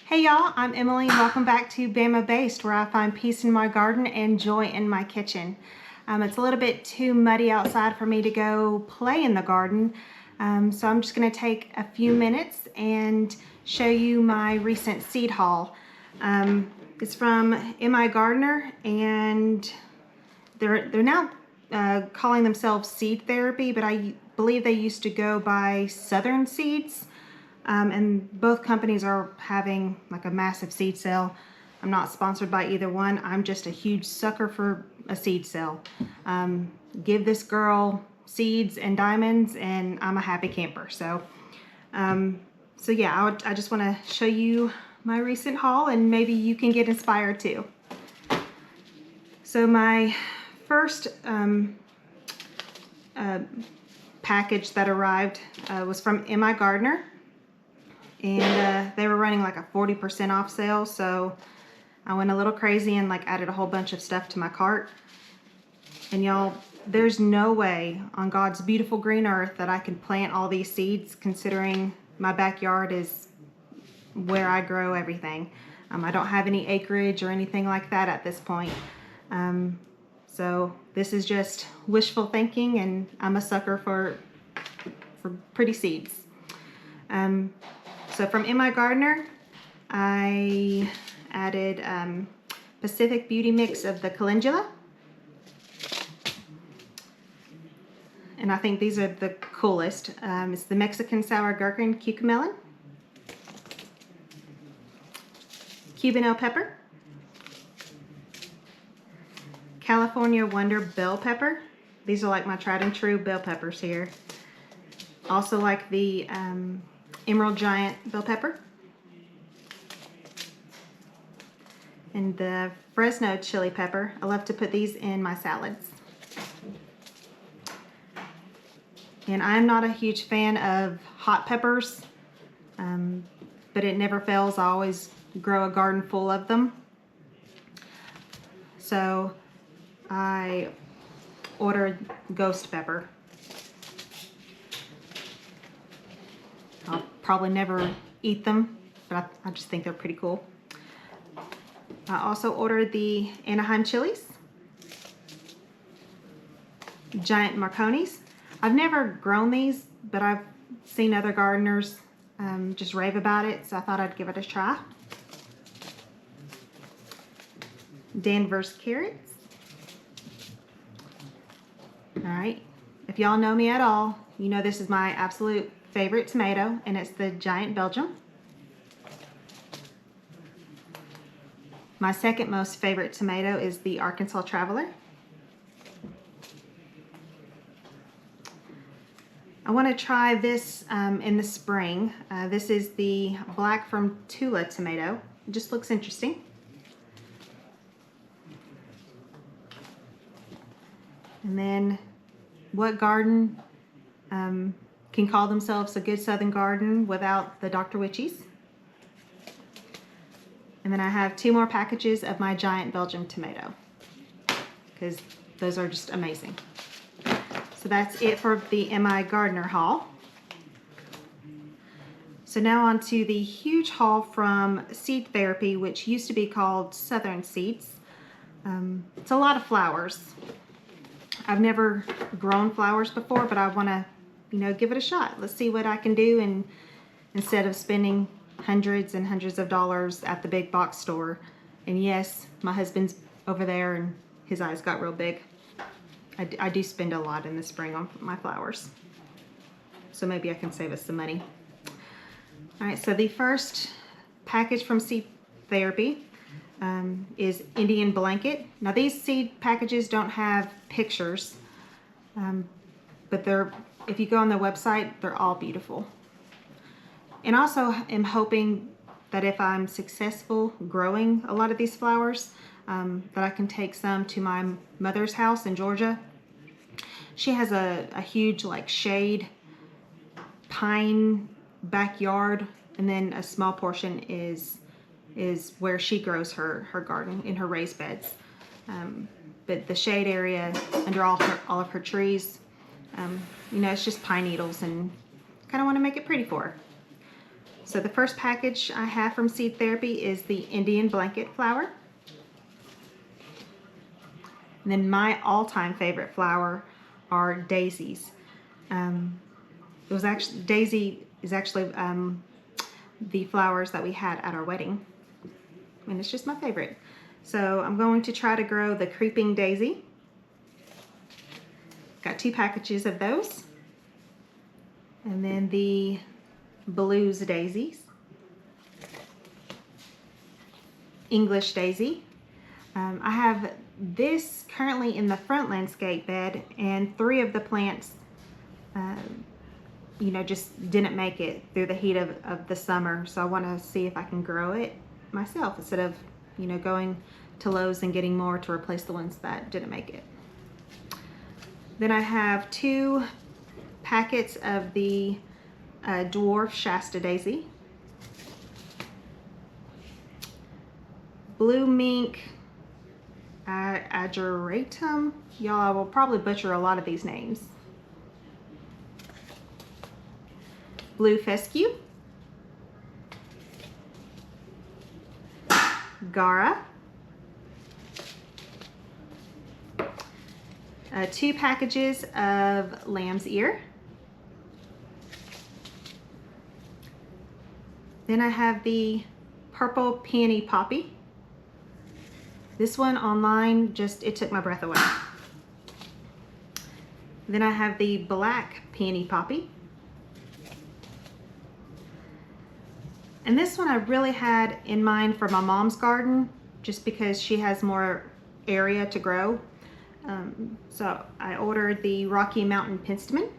Hey y'all, I'm Emily and welcome back to Bama Based, where I find peace in my garden and joy in my kitchen. It's a little bit too muddy outside for me to go play in the garden, so I'm just going to take a few minutes and show you my recent seed haul. It's from MIgardener, and they're now calling themselves Seedtherapy, but I believe they used to go by Southern Seeds. And both companies are having like a massive seed sale. I'm not sponsored by either one. I'm just a huge sucker for a seed sale. Give this girl seeds and diamonds and I'm a happy camper. So yeah, I just want to show you my recent haul and maybe you can get inspired too. So my first package that arrived was from MIgardener. And they were running like a 40% off sale, so I went a little crazy and like added a whole bunch of stuff to my cart. And y'all, there's no way on God's beautiful green earth that I can plant all these seeds, considering my backyard is where I grow everything. I don't have any acreage or anything like that at this point. So this is just wishful thinking, and I'm a sucker for pretty seeds. So from MIgardener, I added Pacific Beauty mix of the calendula. And I think these are the coolest. It's the Mexican sour gherkin cucamelon, Cubano pepper, California Wonder bell pepper. These are like my tried and true bell peppers here. Also like the Emerald Giant bell pepper, and the Fresno chili pepper. I love to put these in my salads. And I'm not a huge fan of hot peppers, but it never fails. I always grow a garden full of them. So I ordered ghost pepper. I'll probably never eat them, but I just think they're pretty cool. I also ordered the Anaheim chilies, giant Marconis. I've never grown these, but I've seen other gardeners just rave about it, so I thought I'd give it a try. Danvers carrots. All right, if y'all know me at all, you know this is my absolute favorite tomato, and it's the Giant Belgium. My second most favorite tomato is the Arkansas Traveler. I want to try this in the spring. This is the Black from Tula tomato. It just looks interesting. And then, what garden can call themselves a good southern garden without the Dr. Witchies? And then I have 2 more packages of my giant Belgium tomato, because those are just amazing. So that's it for the MIgardener haul. So now on to the huge haul from Seedtherapy, which used to be called Southern Seeds. It's a lot of flowers. I've never grown flowers before, but I want to give it a shot. Let's see what I can do, and instead of spending hundreds and hundreds of dollars at the big box store. And yes, my husband's over there and his eyes got real big. I do spend a lot in the spring on my flowers, so maybe I can save us some money. All right, so the first package from Seedtherapy is Indian Blanket. Now these seed packages don't have pictures, but if you go on their website, they're all beautiful. And also am hoping that if I'm successful growing a lot of these flowers, that I can take some to my mother's house in Georgia. She has a huge like shade pine backyard, and then a small portion is where she grows her garden in her raised beds. But the shade area under all of her trees, it's just pine needles, and kind of want to make it pretty for her. So the first package I have from Seed Therapy is the Indian blanket flower. And then my all-time favorite flower are daisies. Daisy is actually the flowers that we had at our wedding, and it's just my favorite. So I'm going to try to grow the creeping daisy. Got 2 packages of those, and then the blues daisies, English daisy. I have this currently in the front landscape bed, and 3 of the plants just didn't make it through the heat of the summer. So I want to see if I can grow it myself instead of, going to Lowe's and getting more to replace the ones that didn't make it. Then I have 2 packets of the dwarf Shasta daisy, blue mink ageratum. Y'all, I will probably butcher a lot of these names. Blue fescue, Gara, 2 packages of lamb's ear. Then I have the purple peony poppy. This one online, it took my breath away. Then I have the black peony poppy. And this one I really had in mind for my mom's garden, just because she has more area to grow. So I ordered the Rocky Mountain Penstemon.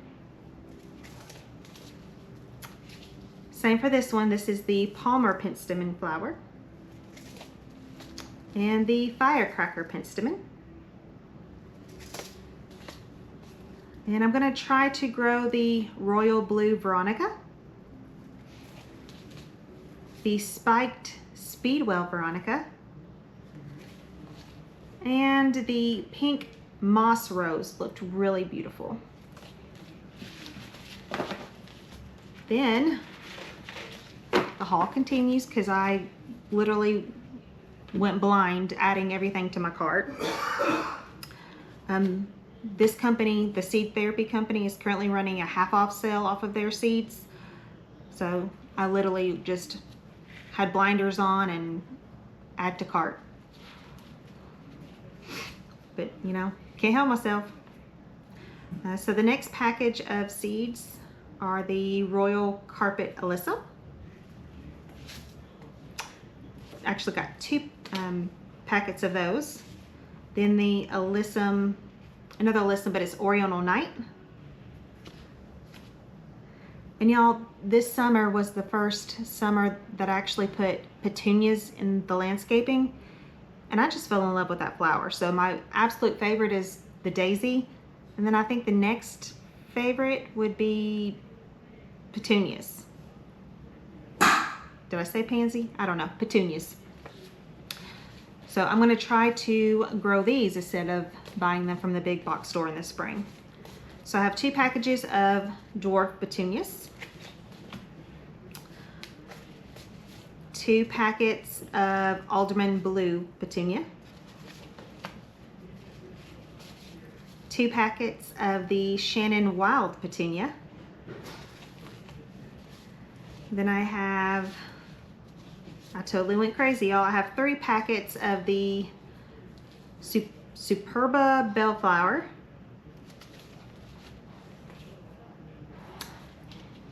Same for this one. This is the Palmer Penstemon flower. And the Firecracker Penstemon. And I'm going to try to grow the Royal Blue Veronica, the Spiked Speedwell Veronica, and the pink moss rose looked really beautiful. Then the haul continues because I literally went blind adding everything to my cart. This company, the Seed Therapy company, is currently running a half-off sale off of their seeds. So I literally just had blinders on and add to cart. But can't help myself. So the next package of seeds are the Royal Carpet Alyssum. Actually got 2 packets of those. Then the Alyssum, another Alyssum, but it's Oriental Night. And y'all, this summer was the first summer that I actually put petunias in the landscaping, and I just fell in love with that flower. So my absolute favorite is the daisy, and then I think the next favorite would be petunias. Did I say pansy? I don't know, petunias. So I'm gonna try to grow these instead of buying them from the big box store in the spring. So I have 2 packages of dwarf petunias, 2 packets of alderman blue petunia, 2 packets of the Shannon Wild petunia. Then I totally went crazy, y'all. I have 3 packets of the Superba Bellflower.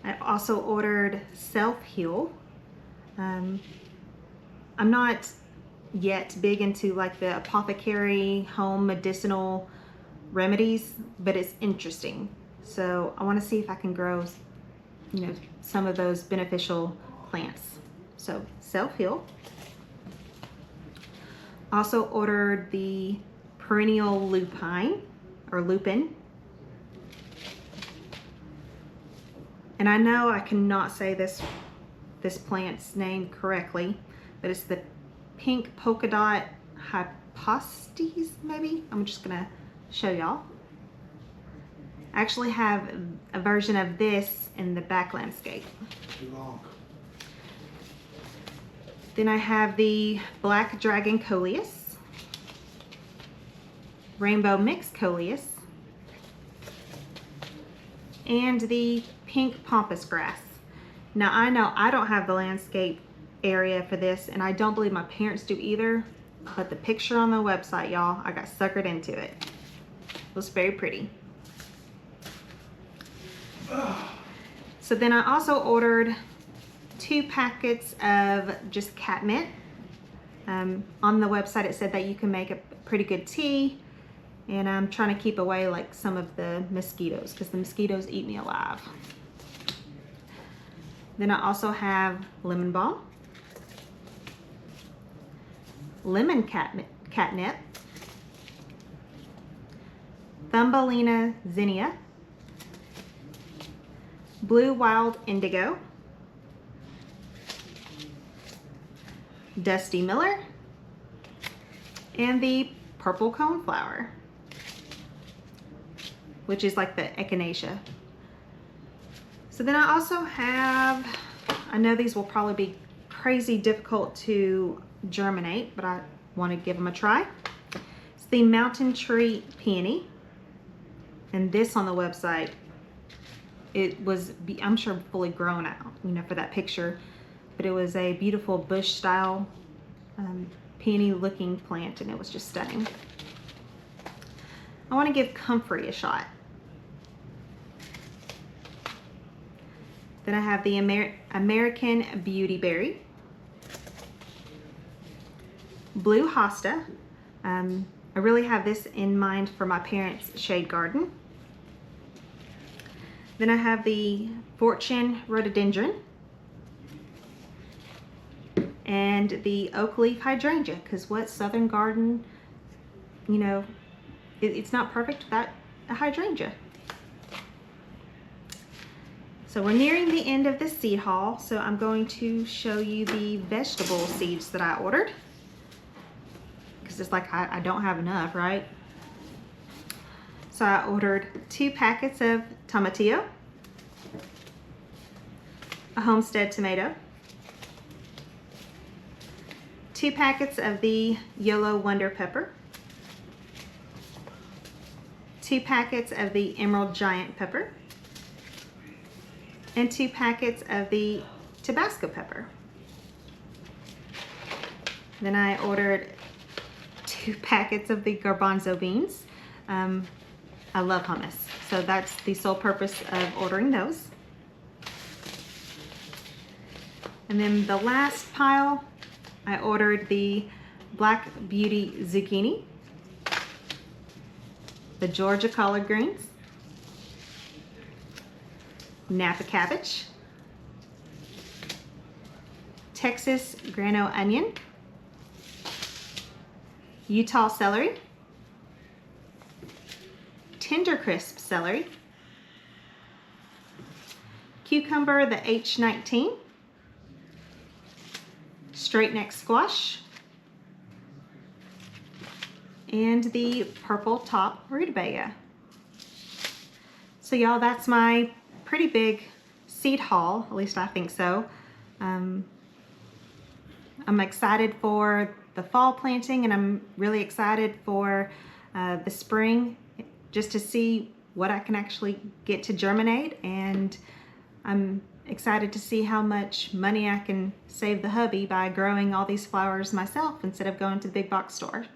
I also ordered Self Heal. I'm not yet big into like the apothecary home medicinal remedies, but it's interesting. So I want to see if I can grow, some of those beneficial plants. So Self Heal. Also ordered the perennial lupine or lupin. And I know I cannot say this plant's name correctly, but it's the pink polka dot hypostes, maybe? I'm just gonna show y'all. I actually have a version of this in the back landscape. Too long. Then I have the Black Dragon Coleus, Rainbow Mix Coleus, and the Pink Pampas Grass. Now I know I don't have the landscape area for this, and I don't believe my parents do either, but the picture on the website, y'all, I got suckered into it. It was very pretty. So then I also ordered 2 packets of just catmint. On the website it said that you can make a pretty good tea, and I'm trying to keep away like some of the mosquitoes because the mosquitoes eat me alive. Then I also have lemon balm, lemon catnip, Thumbelina zinnia, blue wild indigo, Dusty Miller, and the purple coneflower, which is like the echinacea. So then I also have, I know these will probably be crazy difficult to germinate, but I want to give them a try. It's the Mountain Tree Peony, and this on the website, it was, I'm sure, fully grown out, you know, for that picture, but it was a beautiful bush style peony looking plant, and it was just stunning. I want to give comfrey a shot. Then I have the American Beauty Berry, Blue Hosta. I really have this in mind for my parents' shade garden. Then I have the Fortune Rhododendron and the Oak Leaf Hydrangea, because what Southern garden, you know, it's not perfect without a hydrangea. So we're nearing the end of the seed haul, so I'm going to show you the vegetable seeds that I ordered, because it's like I don't have enough, right? So I ordered 2 packets of tomatillo, a homestead tomato, 2 packets of the Yellow Wonder Pepper, 2 packets of the Emerald Giant Pepper, and 2 packets of the Tabasco pepper. Then I ordered 2 packets of the garbanzo beans. I love hummus, so that's the sole purpose of ordering those. And then the last pile, I ordered the Black Beauty zucchini, the Georgia collard greens, Napa cabbage, Texas grano onion, Utah celery, tender crisp celery, cucumber, the H19, straight neck squash, and the purple top rutabaga. So y'all, that's my pretty big seed haul, at least I think so. I'm excited for the fall planting, and I'm really excited for the spring, just to see what I can actually get to germinate, and I'm excited to see how much money I can save the hubby by growing all these flowers myself instead of going to the big box store.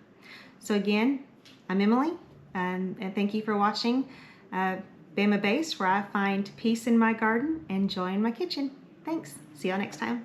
So again, I'm Emily, and thank you for watching Bama Base, where I find peace in my garden and joy in my kitchen. Thanks. See y'all next time.